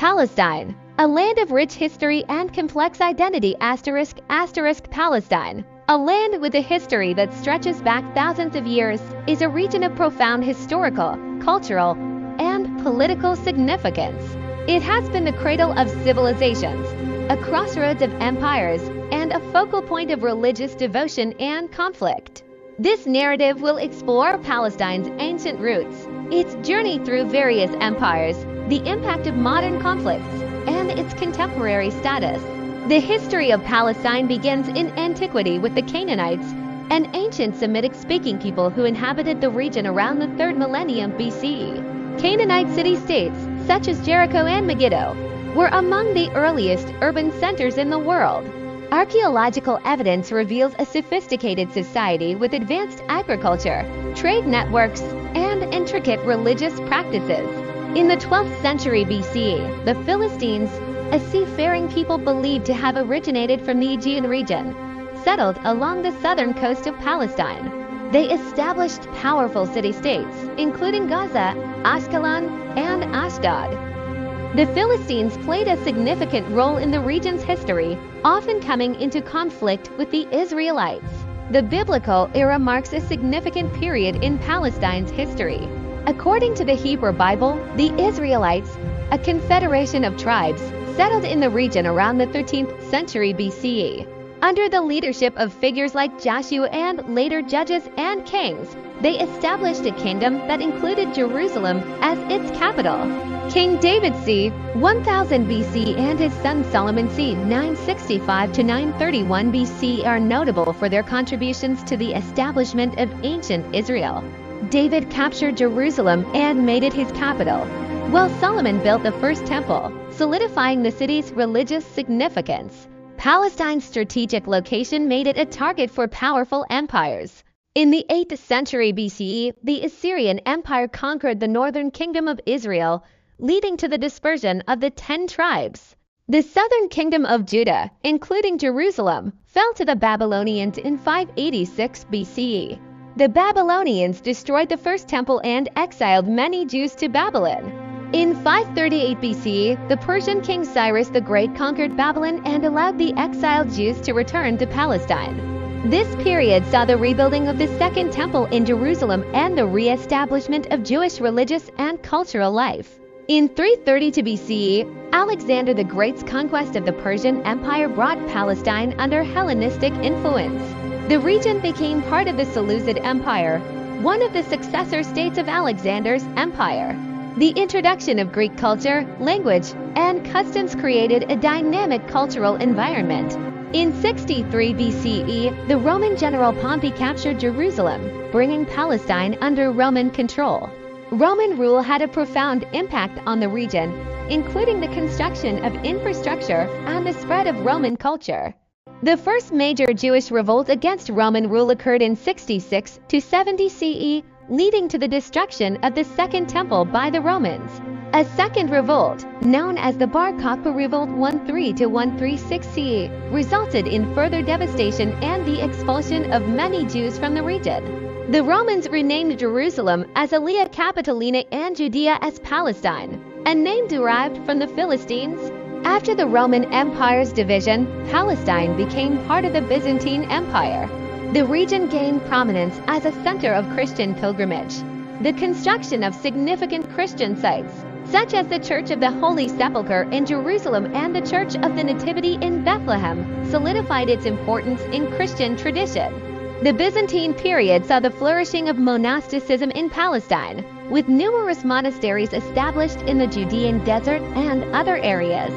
Palestine, a land of rich history and complex identity **** Palestine, a land with a history that stretches back thousands of years, is a region of profound historical, cultural, and political significance. It has been the cradle of civilizations, a crossroads of empires, and a focal point of religious devotion and conflict. This narrative will explore Palestine's ancient roots, its journey through various empires, the impact of modern conflicts, and its contemporary status. The history of Palestine begins in antiquity with the Canaanites, an ancient Semitic-speaking people who inhabited the region around the 3rd millennium BCE. Canaanite city-states, such as Jericho and Megiddo, were among the earliest urban centers in the world. Archaeological evidence reveals a sophisticated society with advanced agriculture, trade networks, and intricate religious practices. In the 12th century BCE, the Philistines, a seafaring people believed to have originated from the Aegean region, settled along the southern coast of Palestine. They established powerful city-states, including Gaza, Ashkelon, and Ashdod. The Philistines played a significant role in the region's history, often coming into conflict with the Israelites. The biblical era marks a significant period in Palestine's history. According to the Hebrew Bible, the Israelites, a confederation of tribes, settled in the region around the 13th century BCE. Under the leadership of figures like Joshua and later judges and kings, they established a kingdom that included Jerusalem as its capital. King David c. 1000 BC and his son Solomon c. 965 to 931 BC are notable for their contributions to the establishment of ancient Israel. David captured Jerusalem and made it his capital, while Solomon built the first temple, solidifying the city's religious significance. Palestine's strategic location made it a target for powerful empires. In the 8th century BCE, the Assyrian Empire conquered the northern kingdom of Israel, leading to the dispersion of the 10 tribes. The southern kingdom of Judah, including Jerusalem, fell to the Babylonians in 586 BCE. The Babylonians destroyed the first temple and exiled many Jews to Babylon. In 538 BCE, the Persian king Cyrus the Great conquered Babylon and allowed the exiled Jews to return to Palestine. This period saw the rebuilding of the Second Temple in Jerusalem and the re-establishment of Jewish religious and cultural life. In 332 BCE, Alexander the Great's conquest of the Persian Empire brought Palestine under Hellenistic influence. The region became part of the Seleucid Empire, one of the successor states of Alexander's empire. The introduction of Greek culture, language, and customs created a dynamic cultural environment. In 63 BCE, the Roman general Pompey captured Jerusalem, bringing Palestine under Roman control. Roman rule had a profound impact on the region, including the construction of infrastructure and the spread of Roman culture. The first major Jewish revolt against Roman rule occurred in 66 to 70 CE, leading to the destruction of the Second Temple by the Romans. A second revolt, known as the Bar Kokhba Revolt 13 to 136 CE, resulted in further devastation and the expulsion of many Jews from the region. The Romans renamed Jerusalem as Aelia Capitolina and Judea as Palestine, a name derived from the Philistines. After the Roman Empire's division, Palestine became part of the Byzantine Empire. The region gained prominence as a center of Christian pilgrimage. The construction of significant Christian sites, such as the Church of the Holy Sepulchre in Jerusalem and the Church of the Nativity in Bethlehem, solidified its importance in Christian tradition. The Byzantine period saw the flourishing of monasticism in Palestine, with numerous monasteries established in the Judean desert and other areas.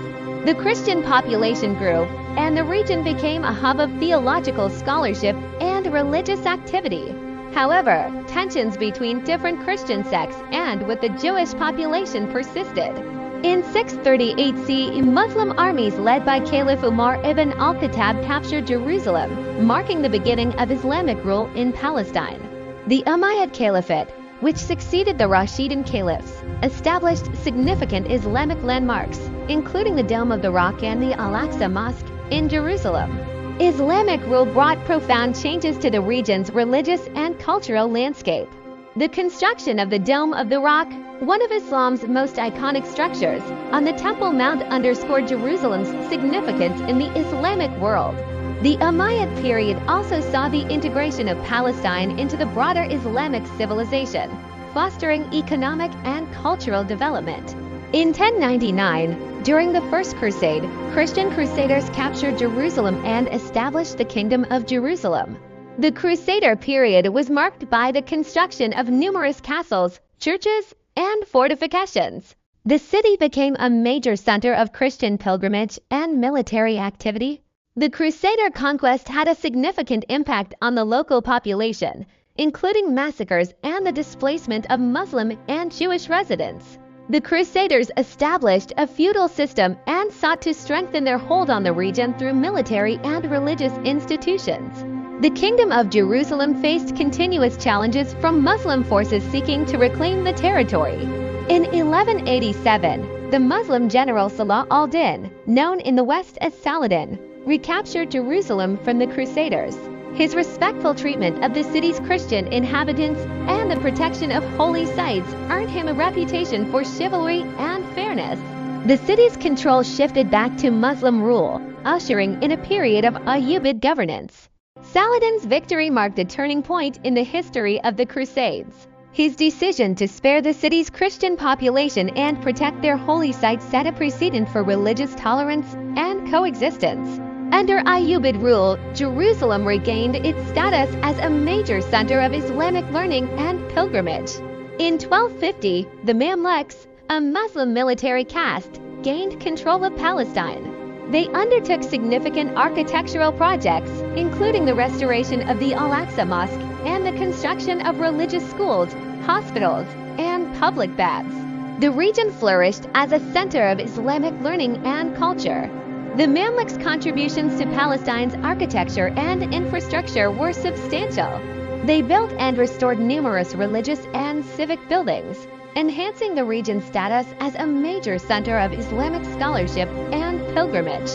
The Christian population grew, and the region became a hub of theological scholarship and religious activity. However, tensions between different Christian sects and with the Jewish population persisted. In 638 CE, Muslim armies led by Caliph Umar ibn al-Khattab captured Jerusalem, marking the beginning of Islamic rule in Palestine. The Umayyad Caliphate, which succeeded the Rashidun Caliphs, established significant Islamic landmarks, including the Dome of the Rock and the Al-Aqsa Mosque in Jerusalem. Islamic rule brought profound changes to the region's religious and cultural landscape. The construction of the Dome of the Rock, one of Islam's most iconic structures, on the Temple Mount underscored Jerusalem's significance in the Islamic world. The Umayyad period also saw the integration of Palestine into the broader Islamic civilization, fostering economic and cultural development. In 1099, during the First Crusade, Christian crusaders captured Jerusalem and established the Kingdom of Jerusalem. The Crusader period was marked by the construction of numerous castles, churches, and fortifications. The city became a major center of Christian pilgrimage and military activity. The Crusader conquest had a significant impact on the local population, including massacres and the displacement of Muslim and Jewish residents. The Crusaders established a feudal system and sought to strengthen their hold on the region through military and religious institutions. The Kingdom of Jerusalem faced continuous challenges from Muslim forces seeking to reclaim the territory. In 1187, the Muslim general Salah al-Din, known in the West as Saladin, recaptured Jerusalem from the Crusaders. His respectful treatment of the city's Christian inhabitants and the protection of holy sites earned him a reputation for chivalry and fairness. The city's control shifted back to Muslim rule, ushering in a period of Ayyubid governance. Saladin's victory marked a turning point in the history of the Crusades. His decision to spare the city's Christian population and protect their holy sites set a precedent for religious tolerance and coexistence. Under Ayyubid rule, Jerusalem regained its status as a major center of Islamic learning and pilgrimage. In 1250, the Mamluks, a Muslim military caste, gained control of Palestine. They undertook significant architectural projects, including the restoration of the Al-Aqsa Mosque and the construction of religious schools, hospitals, and public baths. The region flourished as a center of Islamic learning and culture. The Mamluks' contributions to Palestine's architecture and infrastructure were substantial. They built and restored numerous religious and civic buildings, enhancing the region's status as a major center of Islamic scholarship and pilgrimage.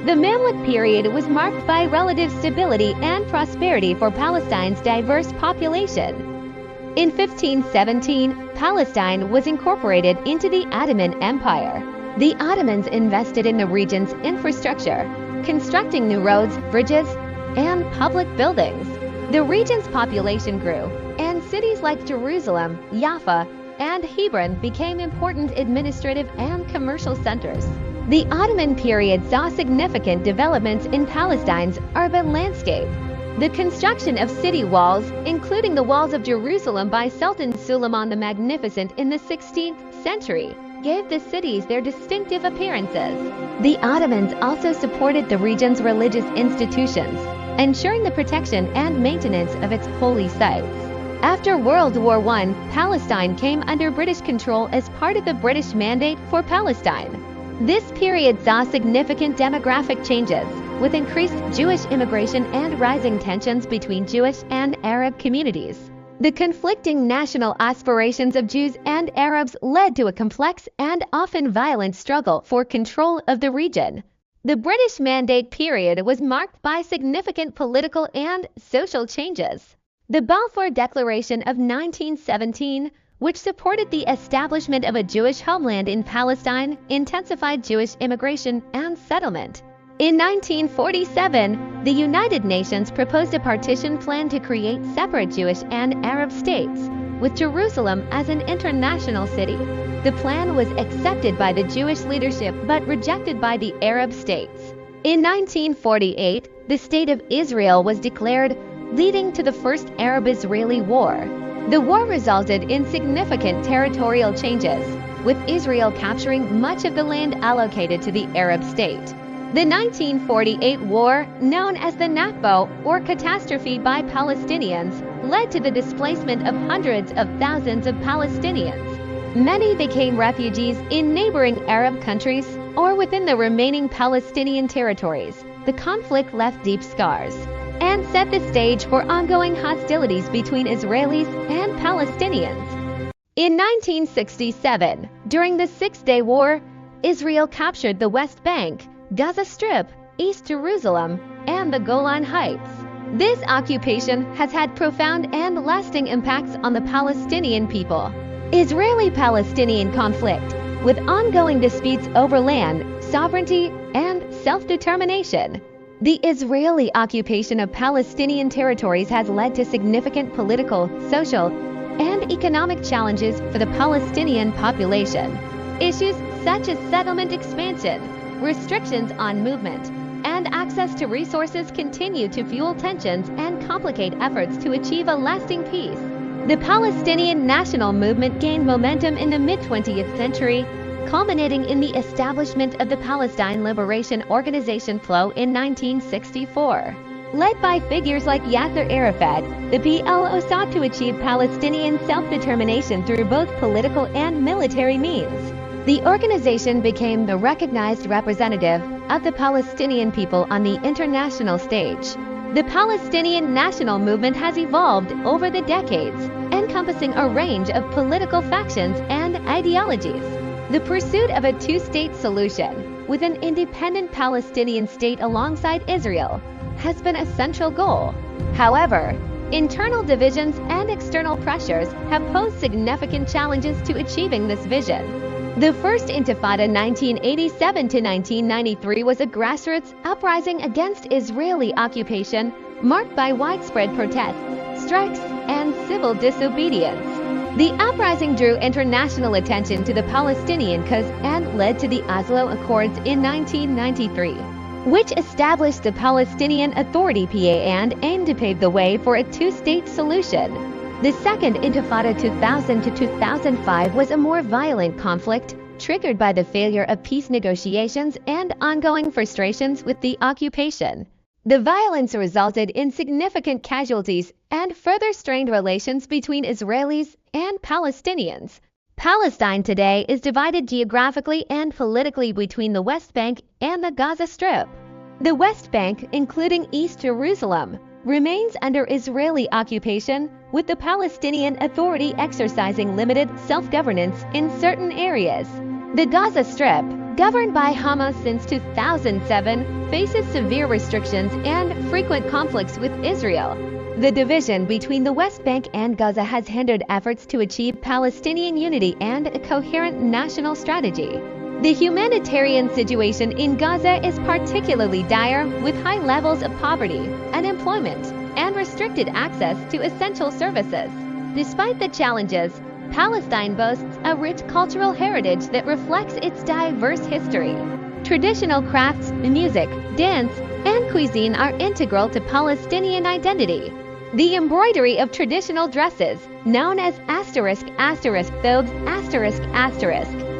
The Mamluk period was marked by relative stability and prosperity for Palestine's diverse population. In 1517, Palestine was incorporated into the Ottoman Empire. The Ottomans invested in the region's infrastructure, constructing new roads, bridges, and public buildings. The region's population grew, and cities like Jerusalem, Jaffa, and Hebron became important administrative and commercial centers. The Ottoman period saw significant developments in Palestine's urban landscape. The construction of city walls, including the walls of Jerusalem by Sultan Suleiman the Magnificent in the 16th century, gave the cities their distinctive appearances. The Ottomans also supported the region's religious institutions, ensuring the protection and maintenance of its holy sites. After World War I, Palestine came under British control as part of the British Mandate for Palestine. This period saw significant demographic changes, with increased Jewish immigration and rising tensions between Jewish and Arab communities. The conflicting national aspirations of Jews and Arabs led to a complex and often violent struggle for control of the region. The British Mandate period was marked by significant political and social changes. The Balfour Declaration of 1917, which supported the establishment of a Jewish homeland in Palestine, intensified Jewish immigration and settlement. In 1947, the United Nations proposed a partition plan to create separate Jewish and Arab states, with Jerusalem as an international city. The plan was accepted by the Jewish leadership but rejected by the Arab states. In 1948, the State of Israel was declared, leading to the First Arab-Israeli War. The war resulted in significant territorial changes, with Israel capturing much of the land allocated to the Arab state. The 1948 war, known as the Nakba or catastrophe by Palestinians, led to the displacement of hundreds of thousands of Palestinians. Many became refugees in neighboring Arab countries or within the remaining Palestinian territories. The conflict left deep scars and set the stage for ongoing hostilities between Israelis and Palestinians. In 1967, during the Six-Day War, Israel captured the West Bank, Gaza Strip, East Jerusalem, and the Golan Heights. This occupation has had profound and lasting impacts on the Palestinian people. Israeli-Palestinian conflict, with ongoing disputes over land, sovereignty, and self-determination. The Israeli occupation of Palestinian territories has led to significant political, social, and economic challenges for the Palestinian population. Issues such as settlement expansion, restrictions on movement, and access to resources continue to fuel tensions and complicate efforts to achieve a lasting peace. The Palestinian national movement gained momentum in the mid-20th century, culminating in the establishment of the Palestine Liberation Organization (PLO) in 1964. Led by figures like Yasser Arafat, the PLO sought to achieve Palestinian self-determination through both political and military means. The organization became the recognized representative of the Palestinian people on the international stage. The Palestinian national movement has evolved over the decades, encompassing a range of political factions and ideologies. The pursuit of a two-state solution, with an independent Palestinian state alongside Israel, has been a central goal. However, internal divisions and external pressures have posed significant challenges to achieving this vision. The First Intifada 1987 to 1993 was a grassroots uprising against Israeli occupation marked by widespread protests, strikes, and civil disobedience. The uprising drew international attention to the Palestinian cause and led to the Oslo Accords in 1993, which established the Palestinian Authority (PA) and aimed to pave the way for a two-state solution. The Second Intifada 2000 to 2005 was a more violent conflict, triggered by the failure of peace negotiations and ongoing frustrations with the occupation. The violence resulted in significant casualties and further strained relations between Israelis and Palestinians. Palestine today is divided geographically and politically between the West Bank and the Gaza Strip. The West Bank, including East Jerusalem, remains under Israeli occupation, with the Palestinian Authority exercising limited self-governance in certain areas. The Gaza Strip, governed by Hamas since 2007, faces severe restrictions and frequent conflicts with Israel. The division between the West Bank and Gaza has hindered efforts to achieve Palestinian unity and a coherent national strategy. The humanitarian situation in Gaza is particularly dire, with high levels of poverty, unemployment, and restricted access to essential services. Despite the challenges, Palestine boasts a rich cultural heritage that reflects its diverse history. Traditional crafts, music, dance, and cuisine are integral to Palestinian identity. The embroidery of traditional dresses, known as ********,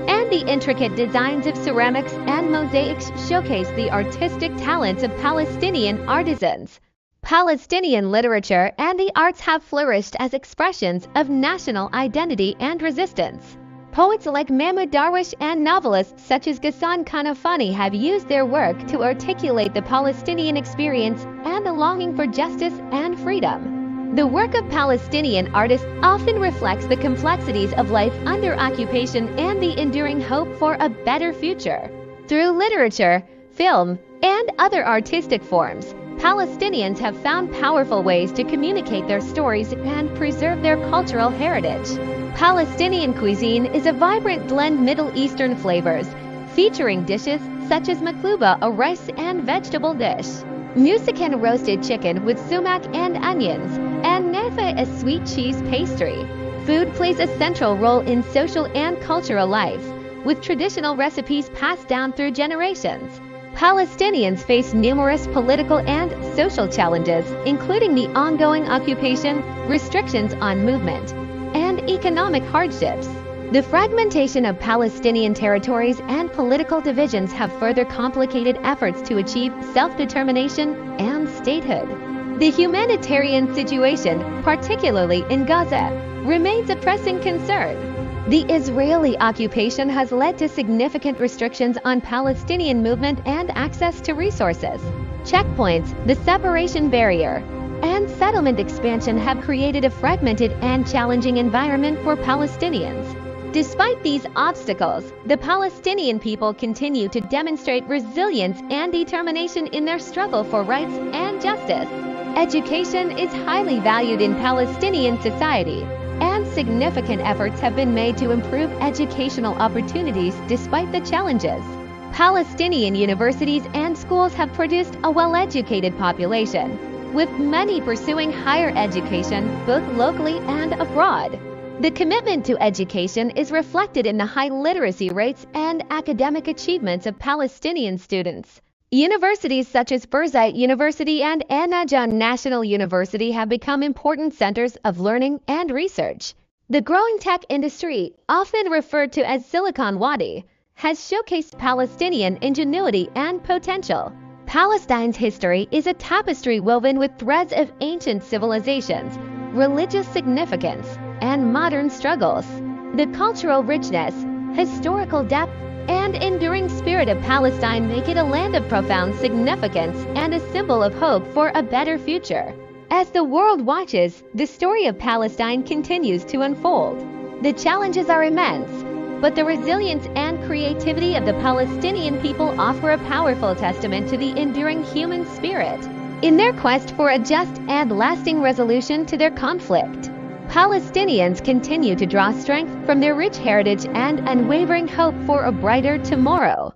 and the intricate designs of ceramics and mosaics showcase the artistic talents of Palestinian artisans. Palestinian literature and the arts have flourished as expressions of national identity and resistance. Poets like Mahmoud Darwish and novelists such as Ghassan Kanafani have used their work to articulate the Palestinian experience and the longing for justice and freedom. The work of Palestinian artists often reflects the complexities of life under occupation and the enduring hope for a better future. Through literature, film, and other artistic forms, Palestinians have found powerful ways to communicate their stories and preserve their cultural heritage. Palestinian cuisine is a vibrant blend of Middle Eastern flavors, featuring dishes such as maklouba, a rice and vegetable dish, musikan, roasted chicken with sumac and onions, and nefa, a sweet cheese pastry. Food plays a central role in social and cultural life, with traditional recipes passed down through generations. Palestinians face numerous political and social challenges, including the ongoing occupation, restrictions on movement, and economic hardships. The fragmentation of Palestinian territories and political divisions have further complicated efforts to achieve self-determination and statehood. The humanitarian situation, particularly in Gaza, remains a pressing concern. The Israeli occupation has led to significant restrictions on Palestinian movement and access to resources. Checkpoints, the separation barrier, and settlement expansion have created a fragmented and challenging environment for Palestinians. Despite these obstacles, the Palestinian people continue to demonstrate resilience and determination in their struggle for rights and justice. Education is highly valued in Palestinian society, and significant efforts have been made to improve educational opportunities despite the challenges. Palestinian universities and schools have produced a well-educated population, with many pursuing higher education both locally and abroad. The commitment to education is reflected in the high literacy rates and academic achievements of Palestinian students. Universities such as Birzeit University and An-Najm National University have become important centers of learning and research. The growing tech industry, often referred to as Silicon Wadi, has showcased Palestinian ingenuity and potential. Palestine's history is a tapestry woven with threads of ancient civilizations, religious significance, and modern struggles. The cultural richness, historical depth, and enduring spirit of Palestine make it a land of profound significance and a symbol of hope for a better future. As the world watches, the story of Palestine continues to unfold. The challenges are immense, but the resilience and creativity of the Palestinian people offer a powerful testament to the enduring human spirit. In their quest for a just and lasting resolution to their conflict, Palestinians continue to draw strength from their rich heritage and unwavering hope for a brighter tomorrow.